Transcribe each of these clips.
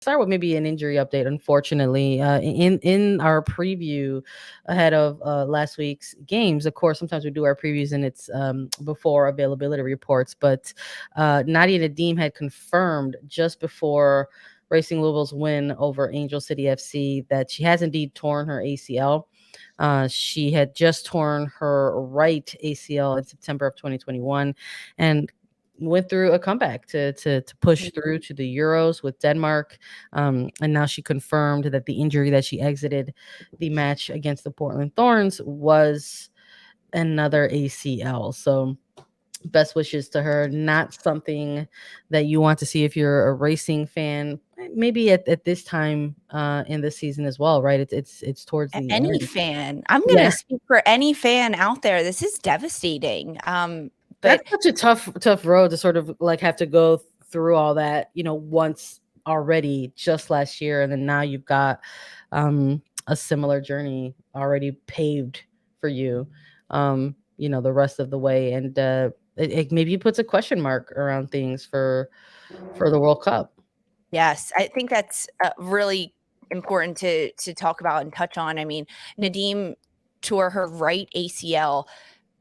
start with maybe an injury update. Unfortunately, in our preview ahead of last week's games, of course, sometimes we do our previews and it's before availability reports. But Nadia Nadim had confirmed just before Racing Louisville's win over Angel City FC that she has indeed torn her ACL. She had just torn her right ACL in September of 2021, and went through a comeback to push through to the Euros with Denmark. And now she confirmed that the injury that she exited the match against the Portland Thorns was another ACL. So best wishes to her. Not something that you want to see if you're a racing fan, maybe at this time in the season as well, right? It's towards the Any end. fan. I'm Yeah. gonna speak for any fan out there. This is devastating. That's But such a tough road to sort of like have to go through all that, once already just last year, and then now you've got a similar journey already paved for you, the rest of the way, and it maybe puts a question mark around things for the World Cup. yes, I think that's really important to talk about and touch on. I mean, Nadim tore her right ACL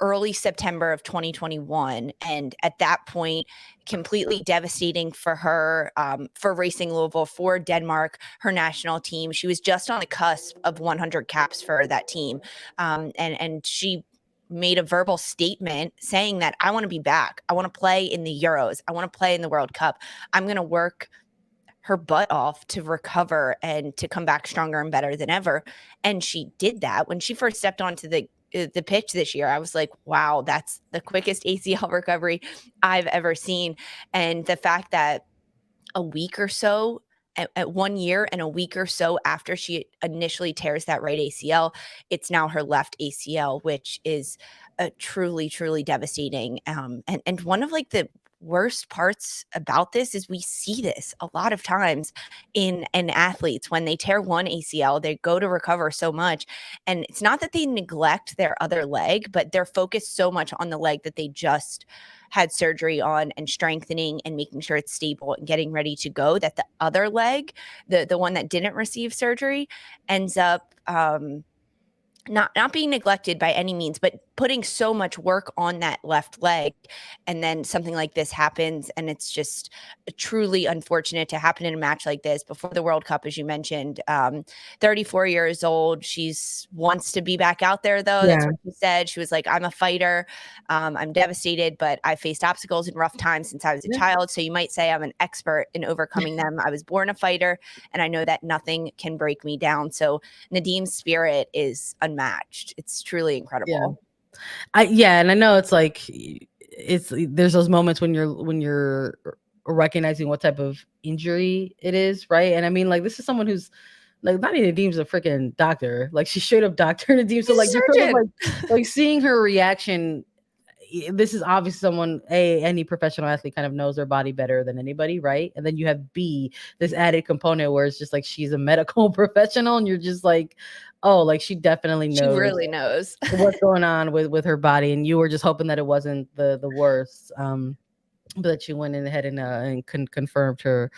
early September of 2021. And at that point, completely devastating for her, for Racing Louisville, for Denmark, her national team. She was just on the cusp of 100 caps for that team. And she made a verbal statement saying that I want to be back. I want to play in the Euros. I want to play in the World Cup. I'm going to work her butt off to recover and to come back stronger and better than ever. And she did that. When she first stepped onto the pitch this year, I was like, wow, that's the quickest ACL recovery I've ever seen. And the fact that a week or so at 1 year and a week or so after she initially tears that right ACL, it's now her left ACL, which is truly, truly devastating. And one of like the worst parts about this is we see this a lot of times in athletes. When they tear one ACL, they go to recover so much, and it's not that they neglect their other leg, but they're focused so much on the leg that they just had surgery on and strengthening and making sure it's stable and getting ready to go, that the other leg, the one that didn't receive surgery, ends up not being neglected by any means, but putting so much work on that left leg. And then something like this happens, and it's just truly unfortunate to happen in a match like this before the World Cup, as you mentioned. 34 years old. She's wants to be back out there, though. That's what she said. She was like, I'm a fighter. I'm devastated, but I faced obstacles and rough times since I was a child. So you might say I'm an expert in overcoming them. I was born a fighter, and I know that nothing can break me down. So Nadim's spirit is unmatched. It's truly incredible. And I know it's like there's those moments when you're recognizing what type of injury it is, right? And I mean, like, this is someone who's like, Nadia Nadim's a freaking doctor. Like, she's straight up Dr. Nadim. So like, you're sort of like seeing her reaction. This is obviously someone, any professional athlete kind of knows their body better than anybody, right? And then you have B, this added component where it's just like she's a medical professional, and you're just like, oh, like she definitely knows. She really knows what's going on with her body, and you were just hoping that it wasn't the worst. But that she went in ahead and confirmed her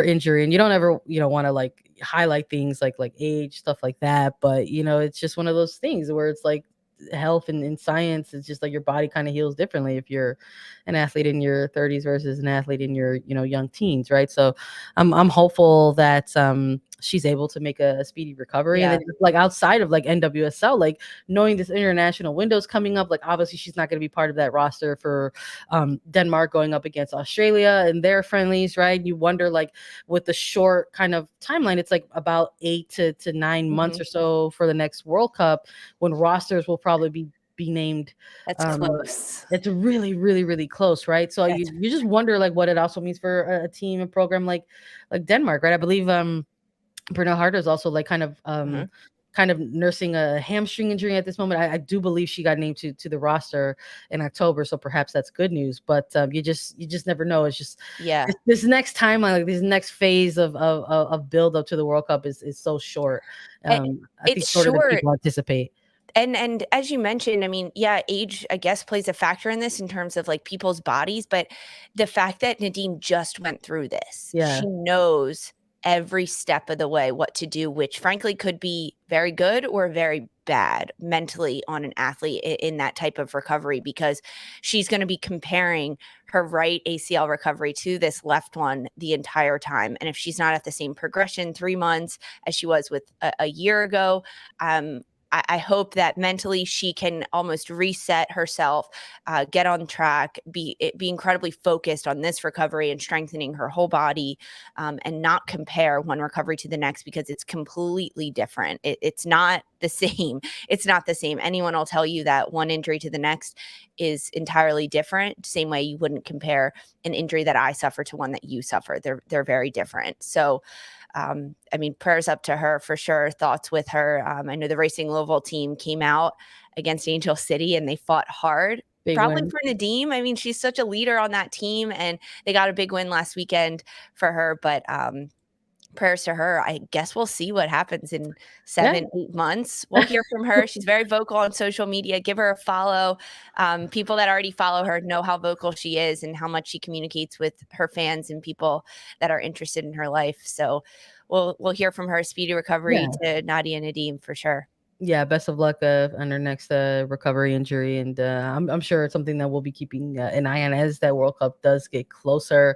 injury. And you don't ever want to like highlight things like age, stuff like that, but it's just one of those things where it's like health and in science, it's just like your body kind of heals differently if you're an athlete in your 30s versus an athlete in your young teens, right? So I'm hopeful that she's able to make a speedy recovery. And then like outside of like NWSL, like knowing this international window's coming up, like obviously she's not going to be part of that roster for Denmark going up against Australia and their friendlies, right? You wonder, like, with the short kind of timeline, it's like about 8 to 9 months or so for the next World Cup, when rosters will probably be named. That's close. It's really, really, really close, right? So you just wonder like what it also means for a team, a program like Denmark, right? I believe Bernal Harder is also like kind of nursing a hamstring injury at this moment. I do believe she got named to the roster in October, so perhaps that's good news. But you just never know. It's just this next timeline, like this next phase of build up to the World Cup is so short. I think shorter than people anticipate. And as you mentioned, I mean, age, I guess, plays a factor in this in terms of like people's bodies, but the fact that Nadim just went through this, she knows every step of the way what to do, which frankly could be very good or very bad mentally on an athlete in that type of recovery, because she's going to be comparing her right ACL recovery to this left one the entire time. And if she's not at the same progression 3 months as she was with a year ago, I hope that mentally she can almost reset herself, get on track, be incredibly focused on this recovery and strengthening her whole body, and not compare one recovery to the next, because it's completely different. It's not the same. It's not the same. Anyone will tell you that one injury to the next is entirely different. Same way you wouldn't compare an injury that I suffer to one that you suffer. They're very different. So I mean, prayers up to her for sure. Thoughts with her. I know the Racing Louisville team came out against Angel City and they fought hard. Big Probably win. for Nadim. I mean, she's such a leader on that team, and they got a big win last weekend for her. But prayers to her. I guess we'll see what happens in 7-8 months. We'll hear from her. She's very vocal on social media. Give her a follow. People that already follow her know how vocal she is and how much she communicates with her fans and people that are interested in her life. So we'll hear from her. Speedy recovery to Nadia Nadim for sure. Yeah, best of luck on her next recovery injury, and I'm sure it's something that we'll be keeping an eye on as that World Cup does get closer.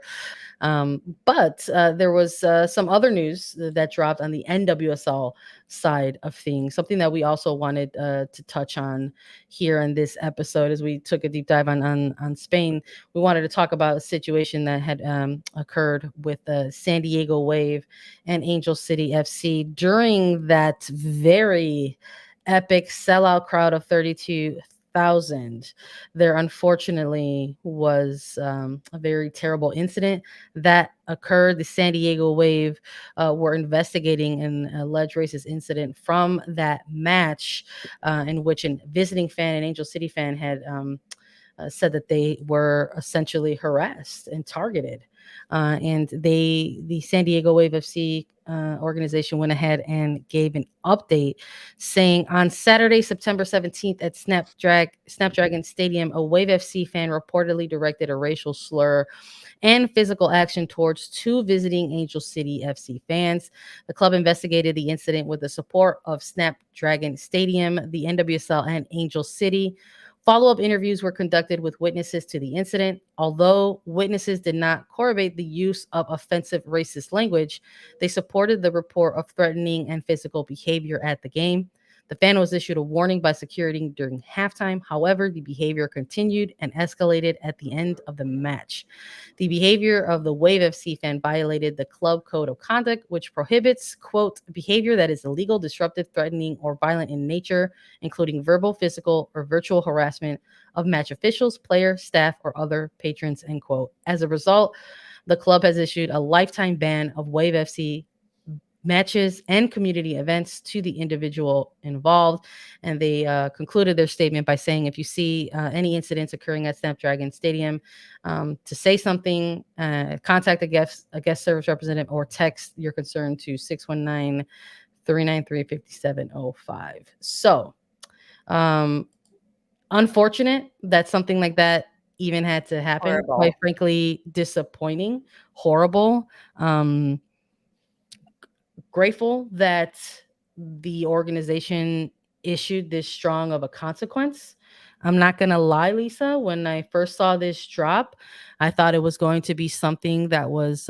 But there was some other news that dropped on the NWSL side of things, something that we also wanted to touch on here in this episode as we took a deep dive on Spain. We wanted to talk about a situation that had occurred with San Diego Wave and Angel City FC during that very epic sellout crowd of 32,000. There unfortunately was a very terrible incident that occurred. The San Diego Wave were investigating an alleged racist incident from that match, in which a visiting fan, an Angel City fan, had said that they were essentially harassed and targeted. And the San Diego Wave FC organization went ahead and gave an update saying on Saturday, September 17th at Snapdragon Stadium, a Wave FC fan reportedly directed a racial slur and physical action towards two visiting Angel City FC fans. The club investigated the incident with the support of Snapdragon Stadium, the NWSL, and Angel City. Follow-up interviews were conducted with witnesses to the incident. Although witnesses did not corroborate the use of offensive racist language, they supported the report of threatening and physical behavior at the game. The fan was issued a warning by security during halftime. However, the behavior continued and escalated at the end of the match. The behavior of the Wave FC fan violated the club code of conduct, which prohibits, quote, behavior that is illegal, disruptive, threatening, or violent in nature, including verbal, physical, or virtual harassment of match officials, players, staff, or other patrons, end quote. As a result, the club has issued a lifetime ban of Wave FC matches and community events to the individual involved. And they concluded their statement by saying, if you see any incidents occurring at Snapdragon Stadium, to say something, contact a guest service representative or text your concern to 619-393-5705. So unfortunate that something like that even had to happen. Horrible. Quite frankly, disappointing, horrible. Grateful that the organization issued this strong of a consequence. I'm not going to lie, Lisa, when I first saw this drop, I thought it was going to be something that was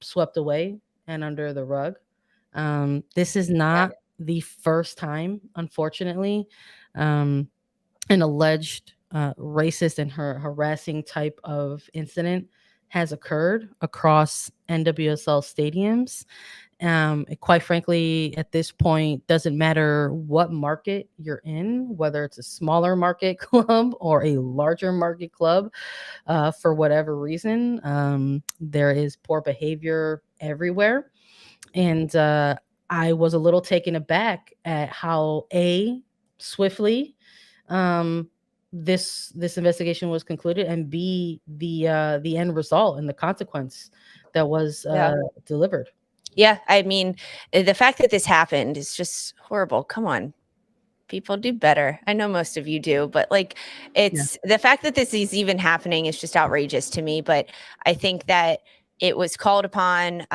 swept away and under the rug. This is not the first time, unfortunately, an alleged racist and harassing type of incident has occurred across NWSL stadiums. Quite frankly, at this point, doesn't matter what market you're in, whether it's a smaller market club or a larger market club, for whatever reason, there is poor behavior everywhere. And I was a little taken aback at how swiftly this investigation was concluded, and B, the end result and the consequence that was delivered. Yeah, I mean, the fact that this happened is just horrible. Come on. People do better. I know most of you do, but like it's the fact that this is even happening is just outrageous to me. But I think that it was called upon.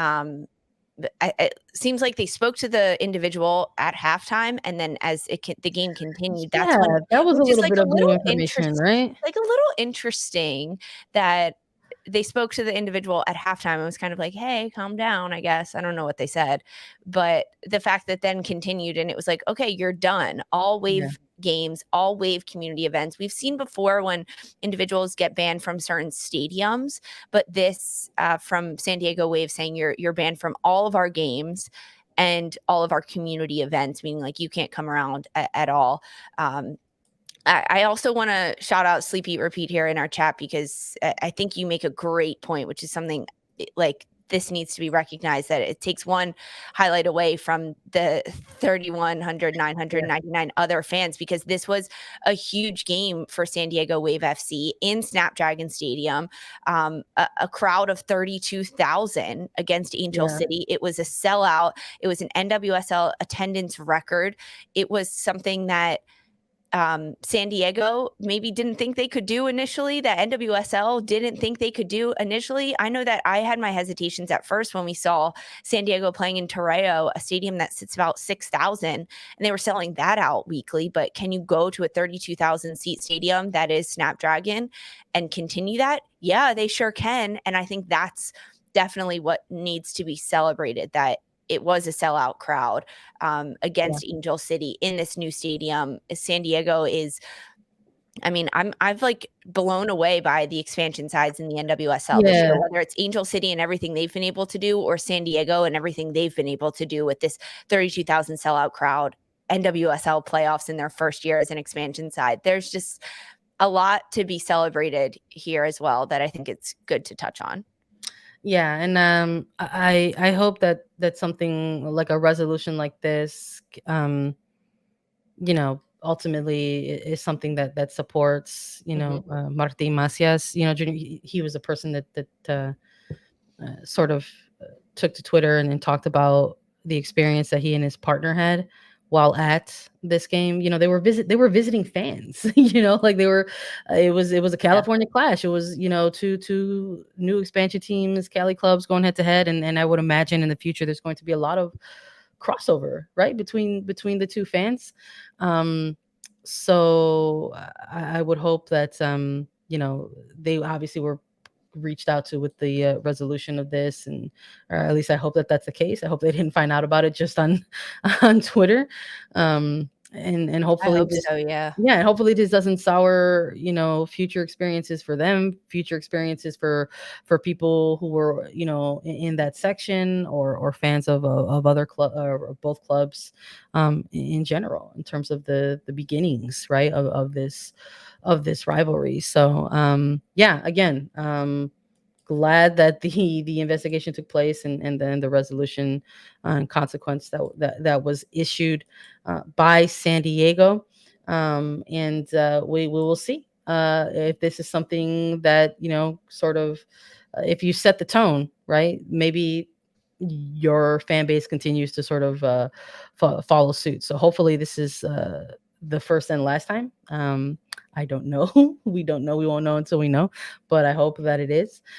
it seems like they spoke to the individual at halftime, and then as the game continued, that's when, that was a which is little like bit a of new little information, right? like a little interesting that they spoke to the individual at halftime. It was kind of like, hey, calm down, I guess. I don't know what they said. But the fact that then continued and it was like, okay, you're done. All wave games, all wave community events. We've seen before when individuals get banned from certain stadiums, but this from San Diego Wave saying you're banned from all of our games and all of our community events, meaning like you can't come around at all. I also want to shout out Sleep Eat Repeat here in our chat, because I think you make a great point, which is something like this needs to be recognized, that it takes one highlight away from the 3,199 other fans, because this was a huge game for San Diego Wave FC in Snapdragon Stadium, a crowd of 32,000 against Angel City. It was a sellout. It was an NWSL attendance record. It was something that San Diego maybe didn't think they could do initially, that NWSL didn't think they could do initially. I know that I had my hesitations at first when we saw San Diego playing in Torreo, a stadium that sits about 6,000, and they were selling that out weekly. But can you go to a 32,000 seat stadium that is Snapdragon and continue that? Yeah, they sure can. And I think that's definitely what needs to be celebrated, that it was a sellout crowd against Angel City in this new stadium. San Diego is, I mean, I've like blown away by the expansion sides in the NWSL this year, whether it's Angel City and everything they've been able to do, or San Diego and everything they've been able to do with this 32,000 sellout crowd, NWSL playoffs in their first year as an expansion side. There's just a lot to be celebrated here as well that I think it's good to touch on. Yeah, and I hope that something like a resolution like this, ultimately is something that supports, Martin Macias. He was a person that sort of took to Twitter and talked about the experience that he and his partner had while at this game. They were visiting fans. Like they were. It was a California clash. It was two new expansion teams, Cali clubs going head to head, and I would imagine in the future there's going to be a lot of crossover, right, between the two fans. So I would hope that they obviously were reached out to with the resolution of this, or at least I hope that that's the case. I hope they didn't find out about it just on on Twitter, and hopefully and hopefully this doesn't sour future experiences for them, future experiences for people who were in that section, or fans of other club or both clubs in general, in terms of the beginnings, right, of this rivalry. So again, glad that the investigation took place, and then the resolution and consequence that was issued by San Diego, and we will see if this is something that sort of if you set the tone right, maybe your fan base continues to sort of follow suit. So hopefully this is the first and last time. I don't know. We don't know. We won't know until we know, but I hope that it is.